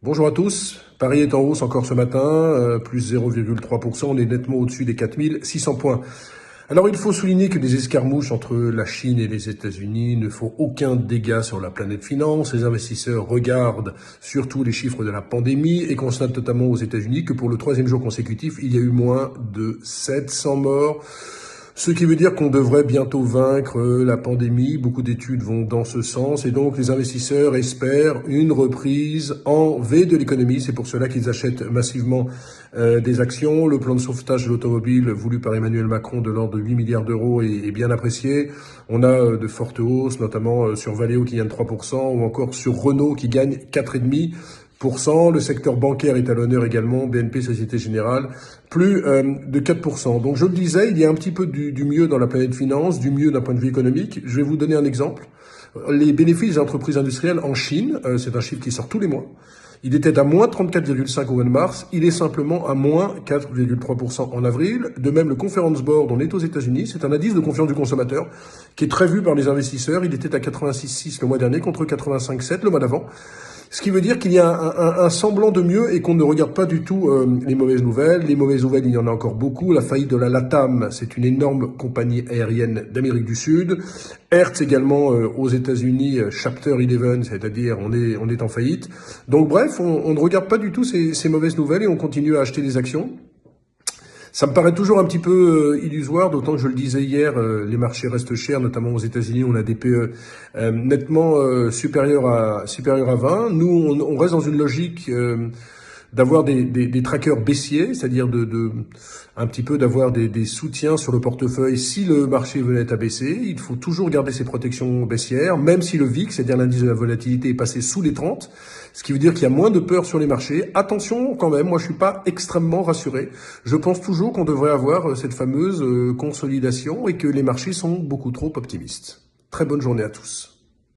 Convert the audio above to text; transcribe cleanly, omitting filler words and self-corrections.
Bonjour à tous. Paris est en hausse encore ce matin, plus 0,3%. On est nettement au-dessus des 4600 points. Alors il faut souligner que des escarmouches entre la Chine et les États-Unis ne font aucun dégât sur la planète finance. Les investisseurs regardent surtout les chiffres de la pandémie et constatent notamment aux États-Unis que pour le troisième jour consécutif, il y a eu moins de 700 morts. Ce qui veut dire qu'on devrait bientôt vaincre la pandémie. Beaucoup d'études vont dans ce sens et donc les investisseurs espèrent une reprise en V de l'économie. C'est pour cela qu'ils achètent massivement des actions. Le plan de sauvetage de l'automobile voulu par Emmanuel Macron de l'ordre de 8 milliards d'euros est bien apprécié. On a de fortes hausses, notamment sur Valeo qui gagne 3% ou encore sur Renault qui gagne 4,5%. Le secteur bancaire est à l'honneur également, BNP, Société Générale, plus de 4%. Donc je le disais, il y a un petit peu du mieux dans la planète finance, du mieux d'un point de vue économique. Je vais vous donner un exemple. Les bénéfices des entreprises industrielles en Chine, c'est un chiffre qui sort tous les mois. Il était à moins 34,5 au mois de mars, il est simplement à moins 4,3% en avril. De même, le Conference Board, on est aux États-Unis, c'est un indice de confiance du consommateur qui est très vu par les investisseurs. Il était à 86,6 le mois dernier contre 85,7 le mois d'avant. Ce qui veut dire qu'il y a un semblant de mieux et qu'on ne regarde pas du tout les mauvaises nouvelles. Les mauvaises nouvelles, il y en a encore beaucoup. La faillite de la LATAM, c'est une énorme compagnie aérienne d'Amérique du Sud. Hertz également aux États-Unis, Chapter 11, c'est-à-dire on est en faillite. Donc bref, on ne regarde pas du tout ces mauvaises nouvelles et on continue à acheter des actions. Ça me paraît toujours un petit peu illusoire, d'autant que je le disais hier, les marchés restent chers, notamment aux États-Unis, on a des PE nettement supérieurs à 20. Nous, on reste dans une logique d'avoir des trackers baissiers, c'est-à-dire un petit peu d'avoir des soutiens sur le portefeuille si le marché venait à baisser. Il faut toujours garder ses protections baissières, même si le VIX, c'est-à-dire l'indice de la volatilité, est passé sous les 30, ce qui veut dire qu'il y a moins de peur sur les marchés. Attention quand même, moi je suis pas extrêmement rassuré. Je pense toujours qu'on devrait avoir cette fameuse consolidation et que les marchés sont beaucoup trop optimistes. Très bonne journée à tous.